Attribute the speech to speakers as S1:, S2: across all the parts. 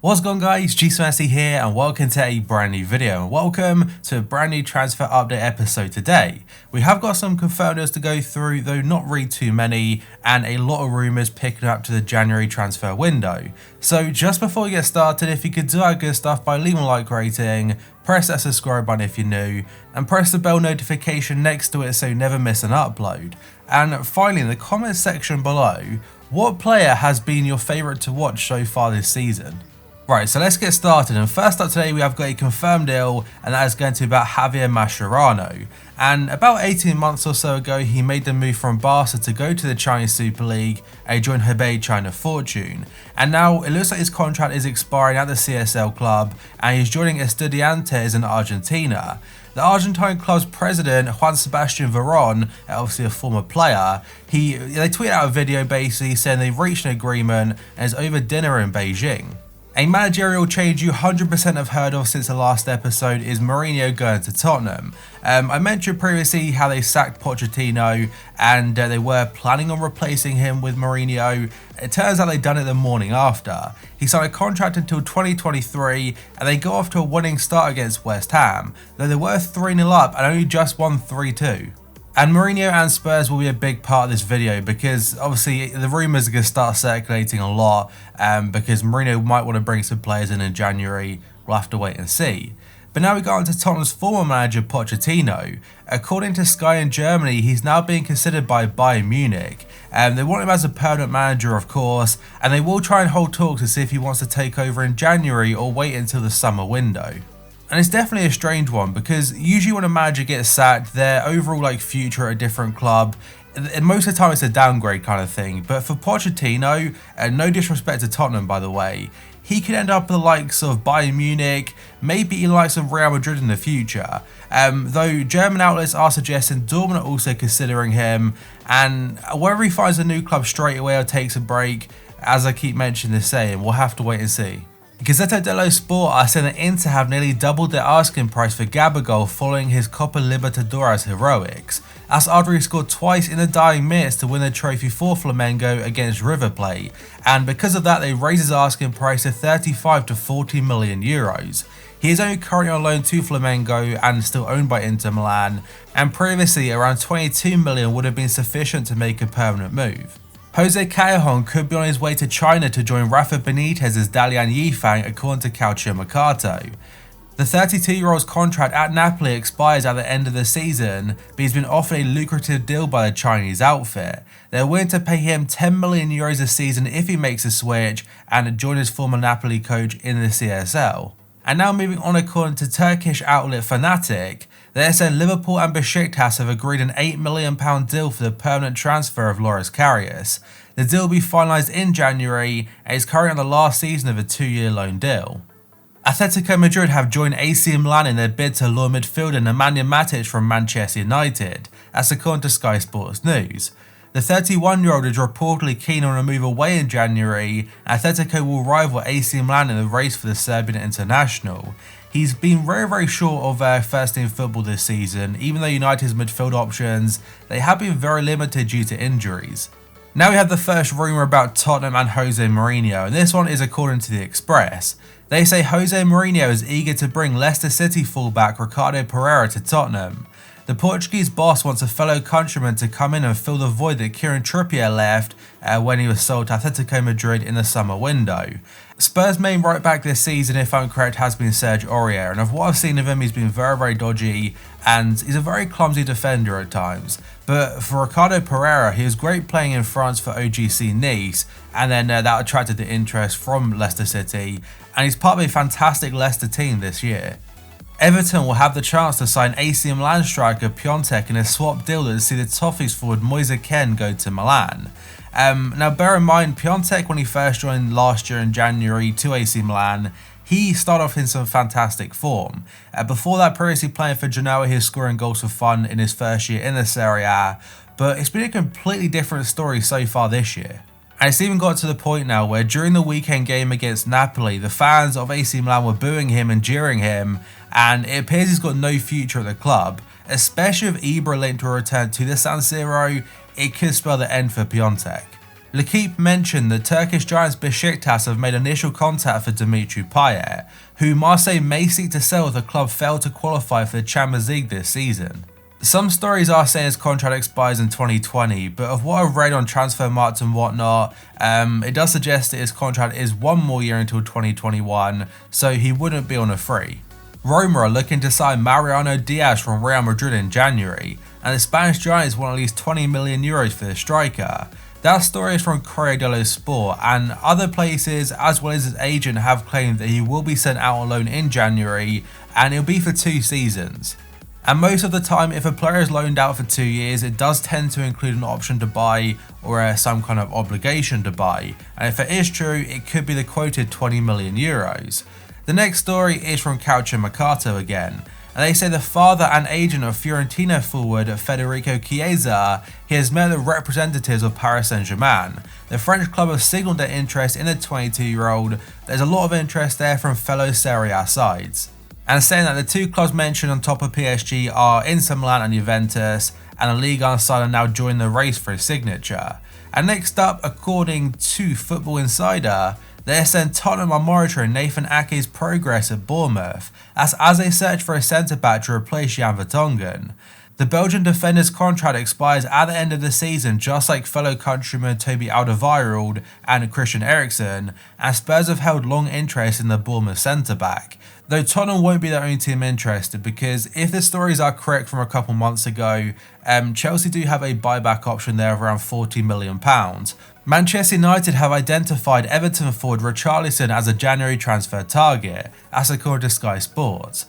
S1: What's going on, guys? GSMC here and welcome to a brand new video and welcome to a brand new transfer update episode today. We have got some confirmed deals to go through, though not really too many, and a lot of rumours picking up to the January transfer window. So just before we get started, if you could do our good stuff by leaving a like rating, press that subscribe button if you're new, and press the bell notification next to it so you never miss an upload. And finally, in the comments section below, what player has been your favourite to watch so far this season? Right, so let's get started, and first up today we have got a confirmed deal, and that is going to be about Javier Mascherano. And about 18 months or so ago he made the move from Barca to go to the Chinese Super League and he joined Hebei China Fortune. And now it looks like his contract is expiring at the CSL club and he's joining Estudiantes in Argentina. The Argentine club's president, Juan Sebastian Veron, obviously a former player, they tweeted out a video basically saying they've reached an agreement and it's over dinner in Beijing. A managerial change you 100% have heard of since the last episode is Mourinho going to Tottenham. I mentioned previously how they sacked Pochettino and they were planning on replacing him with Mourinho. It turns out they'd done it the morning after. He signed a contract until 2023 and they got off to a winning start against West Ham, though they were 3-0 up and only just won 3-2. And Mourinho and Spurs will be a big part of this video because obviously the rumours are going to start circulating a lot because Mourinho might want to bring some players in January. We'll have to wait and see. But now we go on to Tottenham's former manager Pochettino. According to Sky in Germany, he's now being considered by Bayern Munich. They want him as a permanent manager, of course, and they will try and hold talks to see if he wants to take over in January or wait until the summer window. And it's definitely a strange one because usually when a manager gets sacked, their overall future at a different club, and most of the time it's a downgrade kind of thing. But for Pochettino, and no disrespect to Tottenham by the way, he could end up with the likes of Bayern Munich, maybe even the likes of Real Madrid in the future. Though German outlets are suggesting Dortmund are also considering him, and whether he finds a new club straight away or takes a break, as I keep mentioning this saying, we'll have to wait and see. Gazzetta dello Sport are saying that Inter have nearly doubled their asking price for Gabigol following his Copa Libertadores heroics, as Adri scored twice in the dying minutes to win the trophy for Flamengo against River Plate, and because of that they raised his asking price to 35 to 40 million euros. He is only currently on loan to Flamengo and still owned by Inter Milan, and previously around 22 million would have been sufficient to make a permanent move. Jose Callejon could be on his way to China to join Rafa Benitez's Dalian Yifang according to Calcio Mercato. The 32-year-old's contract at Napoli expires at the end of the season, but he's been offered a lucrative deal by the Chinese outfit. They're willing to pay him 10 million euros a season if he makes a switch and join his former Napoli coach in the CSL. And now moving on, according to Turkish outlet Fanatic, they said Liverpool and Besiktas have agreed an £8 million deal for the permanent transfer of Loris Karius. The deal will be finalised in January and is currently on the last season of a 2-year loan deal. Atletico Madrid have joined AC Milan in their bid to lure midfielder Nemanja Matic from Manchester United, as according to Sky Sports News. The 31-year-old is reportedly keen on a move away in January, and Atletico will rival AC Milan in the race for the Serbian international. He's been very short of first team football this season, even though United's midfield options, they have been very limited due to injuries. Now we have the first rumour about Tottenham and Jose Mourinho, and this one is according to the Express. They say Jose Mourinho is eager to bring Leicester City fullback Ricardo Pereira to Tottenham. The Portuguese boss wants a fellow countryman to come in and fill the void that Kieran Trippier left when he was sold to Atletico Madrid in the summer window. Spurs' main right back this season, if I'm correct, has been Serge Aurier, and of what I've seen of him, he's been very dodgy and he's a very clumsy defender at times. But for Ricardo Pereira, he was great playing in France for OGC Nice, and then that attracted the interest from Leicester City, and he's part of a fantastic Leicester team this year. Everton will have the chance to sign AC Milan striker Piontek in a swap deal that will see the Toffees forward Moise Kean go to Milan. Now bear in mind, Piontek, when he first joined last year in January to AC Milan, he started off in some fantastic form. Before that, previously playing for Genoa, he was scoring goals for fun in his first year in the Serie A, but it's been a completely different story so far this year. And it's even got to the point now where during the weekend game against Napoli, the fans of AC Milan were booing him and jeering him, and it appears he's got no future at the club, especially with Ibra linked to a return to the San Siro. It could spell the end for Piontek. L'Equipe mentioned the Turkish giants Besiktas have made initial contact for Dimitri Payet, who Marseille may seek to sell if the club failed to qualify for the Champions League this season. Some stories are saying his contract expires in 2020, but of what I've read on Transfermarkt and whatnot, it does suggest that his contract is one more year until 2021, so he wouldn't be on a free. Roma are looking to sign Mariano Diaz from Real Madrid in January, and the Spanish giants want at least 20 million euros for the striker. That story is from Corriere dello Sport, and other places as well as his agent have claimed that he will be sent out on loan in January, and it'll be for 2 seasons. And most of the time, if a player is loaned out for 2 years, it does tend to include an option to buy or some kind of obligation to buy. And if it is true, it could be the quoted 20 million euros. The next story is from Calciomercato again. And they say the father and agent of Fiorentina forward Federico Chiesa, he has met the representatives of Paris Saint-Germain. The French club have signalled their interest in the 22-year-old. There's a lot of interest there from fellow Serie A sides. And saying that the 2 clubs mentioned on top of PSG are Inter Milan and Juventus, and the Ligue 1 side are now joining the race for his signature. And next up, according to Football Insider, they're saying Tottenham are monitoring Nathan Ake's progress at Bournemouth. That's as they search for a centre-back to replace Jan Vertonghen. The Belgian defender's contract expires at the end of the season, just like fellow countrymen Toby Alderweireld and Christian Eriksen, and Spurs have held long interest in the Bournemouth centre-back. Though Tottenham won't be the only team interested, because if the stories are correct from a couple months ago, Chelsea do have a buyback option there of around £40 million. Manchester United have identified Everton forward Richarlison as a January transfer target, as according to Sky Sports.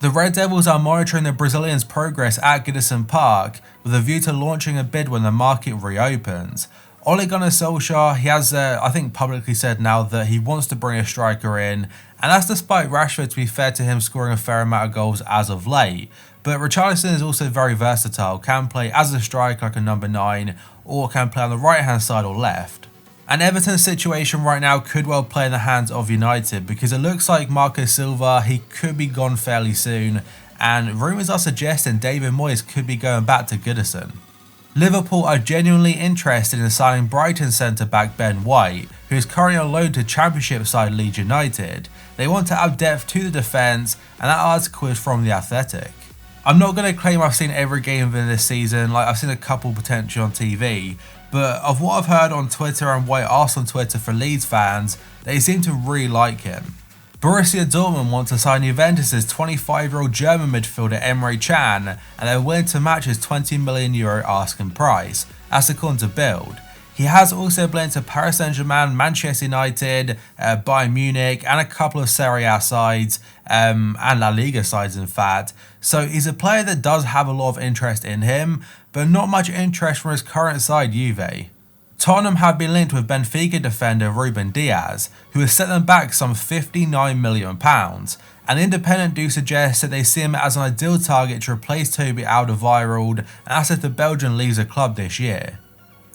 S1: The Red Devils are monitoring the Brazilian's progress at Goodison Park with a view to launching a bid when the market reopens. Ole Gunnar Solskjaer, he has I think publicly said now that he wants to bring a striker in, and that's despite Rashford, to be fair to him, scoring a fair amount of goals as of late. But Richarlison is also very versatile, can play as a striker like a number 9, or can play on the right hand side or left. And Everton's situation right now could well play in the hands of United, because it looks like Marco Silva, he could be gone fairly soon, and rumours are suggesting David Moyes could be going back to Goodison. Liverpool are genuinely interested in signing Brighton centre-back Ben White, who is currently on loan to Championship side Leeds United. They want to add depth to the defence, and that article is from The Athletic. I'm not going to claim I've seen every game of this season, like I've seen a couple potentially on TV, but of what I've heard on Twitter and what I asked on Twitter for Leeds fans, they seem to really like him. Borussia Dortmund want to sign Juventus' 25-year-old German midfielder Emre Can, and they're willing to match his €20 million asking price, as according to Bild. He has also blended to Paris Saint-Germain, Manchester United, Bayern Munich, and a couple of Serie A sides, and La Liga sides in fact. So he's a player that does have a lot of interest in him, but not much interest from his current side Juve. Tottenham have been linked with Benfica defender Ruben Diaz, who has set them back some £59 million, and Independent do suggest that they see him as an ideal target to replace Toby Alderweireld, as if the Belgian leaves the club this year.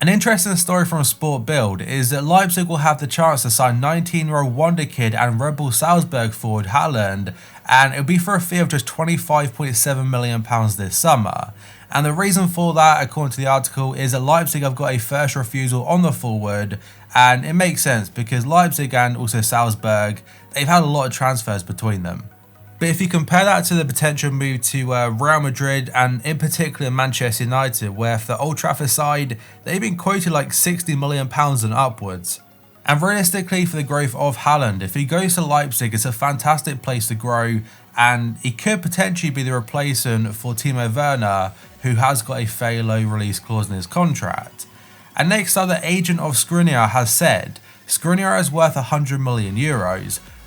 S1: An interesting story from Sport Bild is that Leipzig will have the chance to sign 19-year-old wonder kid and Red Bull Salzburg forward Haaland, and it'll be for a fee of just £25.7 million this summer. And the reason for that, according to the article, is that Leipzig have got a first refusal on the forward, and it makes sense because Leipzig and also Salzburg, they've had a lot of transfers between them. But if you compare that to the potential move to Real Madrid and in particular Manchester United, where for the Old Trafford side, they've been quoted like £60 million and upwards. And realistically, for the growth of Haaland, if he goes to Leipzig, it's a fantastic place to grow, and he could potentially be the replacement for Timo Werner, who has got a fairly low release clause in his contract. And next up, the agent of Skriniar has said, Skriniar is worth €100 million.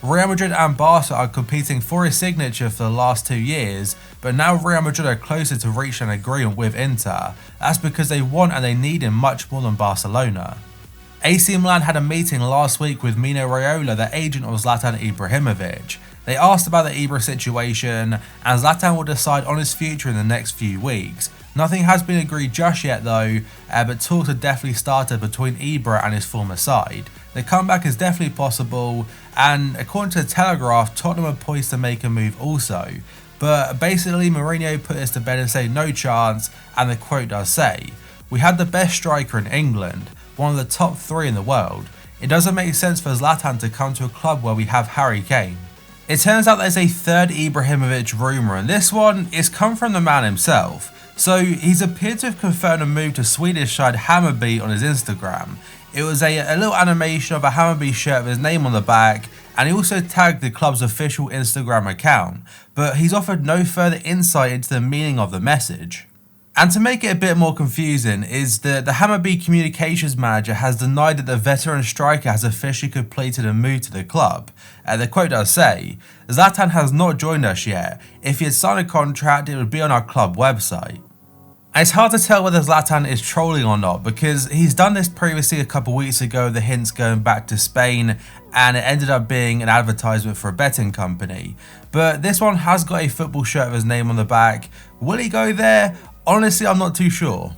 S1: Real Madrid and Barca are competing for his signature for the last 2 years, but now Real Madrid are closer to reaching an agreement with Inter. That's because they want and they need him much more than Barcelona. AC Milan had a meeting last week with Mino Raiola, the agent of Zlatan Ibrahimovic. They asked about the Ibra situation, and Zlatan will decide on his future in the next few weeks. Nothing has been agreed just yet though, but talks have definitely started between Ibra and his former side. The comeback is definitely possible, and according to the Telegraph, Tottenham are poised to make a move also. But basically Mourinho put this to bed and said no chance, and the quote does say, "We had the best striker in England. one of the top 3 in the world, it doesn't make sense for Zlatan to come to a club where we have Harry Kane. It turns out there's a third Ibrahimovic rumour, and this one is come from the man himself. So he's appeared to have confirmed a move to Swedish side Hammarby on his Instagram. It was a little animation of a Hammarby shirt with his name on the back, and he also tagged the club's official Instagram account, but he's offered no further insight into the meaning of the message. And to make it a bit more confusing is that the Hammarby communications manager has denied that the veteran striker has officially completed a move to the club. The quote does say, "Zlatan has not joined us yet. If he had signed a contract, it would be on our club website." And it's hard to tell whether Zlatan is trolling or not, because he's done this previously a couple weeks ago, the hints going back to Spain, and it ended up being an advertisement for a betting company. But this one has got a football shirt with his name on the back. Will he go there? Honestly, I'm not too sure.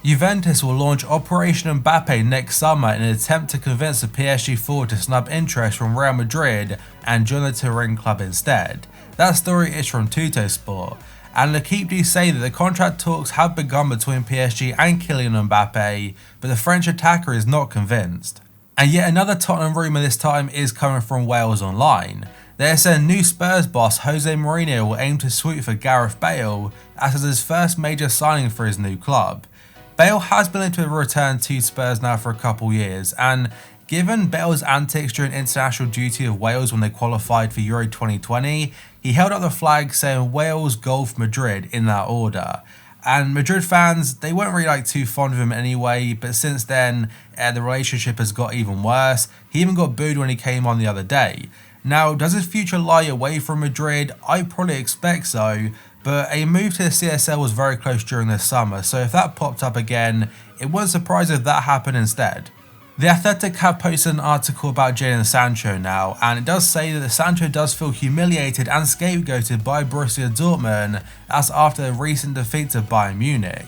S1: Juventus will launch Operation Mbappe next summer in an attempt to convince the PSG forward to snub interest from Real Madrid and join the touring club instead. That story is from Tuttosport, and L'Equipe do say that the contract talks have begun between PSG and Kylian Mbappe, but the French attacker is not convinced. And yet another Tottenham rumour this time is coming from Wales Online. They said new Spurs boss Jose Mourinho will aim to swoop for Gareth Bale as his first major signing for his new club. Bale has been linked to a return to Spurs now for a couple years, and given Bale's antics during international duty of Wales when they qualified for Euro 2020, he held up the flag saying Wales, Golf, Madrid in that order. And Madrid fans, they weren't really too fond of him anyway, but since then the relationship has got even worse. He even got booed when he came on the other day. Now, does his future lie away from Madrid? I probably expect so, but a move to the CSL was very close during this summer, so if that popped up again, it wouldn't surprise if that happened instead. The Athletic have posted an article about Jadon Sancho now, and it does say that Sancho does feel humiliated and scapegoated by Borussia Dortmund as after the recent defeat to Bayern Munich.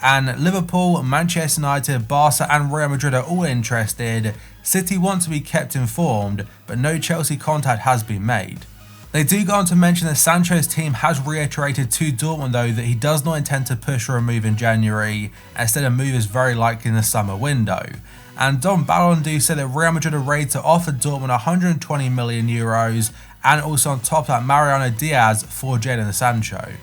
S1: And Liverpool, Manchester United, Barca and Real Madrid are all interested. City want to be kept informed, but no Chelsea contact has been made. They do go on to mention that Sancho's team has reiterated to Dortmund though that he does not intend to push for a move in January, instead a move is very likely in the summer window. And Don Ballon said that Real Madrid are ready to offer Dortmund 120 million euros, and also on top of that Mariano Diaz for Jadon Sancho.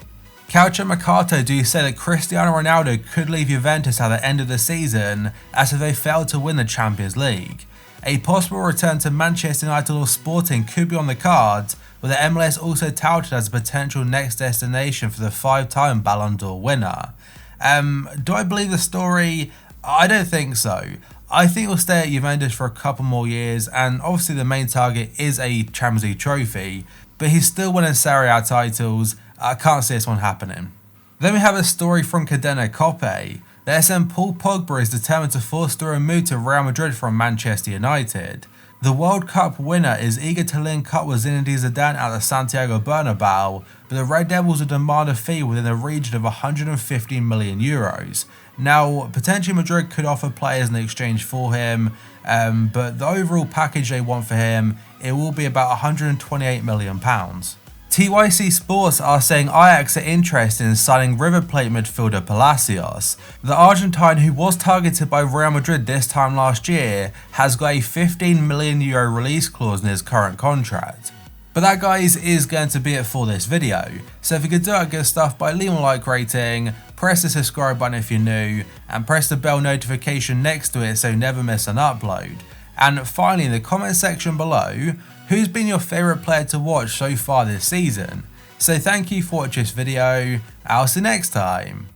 S1: Calcio Mercato do say that Cristiano Ronaldo could leave Juventus at the end of the season as if they failed to win the Champions League. A possible return to Manchester United or Sporting could be on the cards, with the MLS also touted as a potential next destination for the 5-time Ballon d'Or winner. Do I believe the story? I don't think so. I think he'll stay at Juventus for a couple more years, and obviously the main target is a Champions League trophy, but he's still winning Serie A titles. I can't see this one happening. Then we have a story from Cadena Coppe. The SM Paul Pogba is determined to force through a move to Real Madrid from Manchester United. The World Cup winner is eager to link up with Zinedine Zidane at the Santiago Bernabeu, but the Red Devils will demand a fee within the region of 150 million euros. Now, potentially Madrid could offer players in exchange for him, but the overall package they want for him, it will be about 128 million pounds. TYC Sports are saying Ajax are interested in signing River Plate midfielder Palacios. The Argentine, who was targeted by Real Madrid this time last year, has got a 15 million euro release clause in his current contract. But that, guys, is going to be it for this video. So if you could do that good stuff by leaving a like rating, press the subscribe button if you're new, and press the bell notification next to it so you never miss an upload. And finally, in the comment section below, who's been your favourite player to watch so far this season? So thank you for watching this video, I'll see you next time.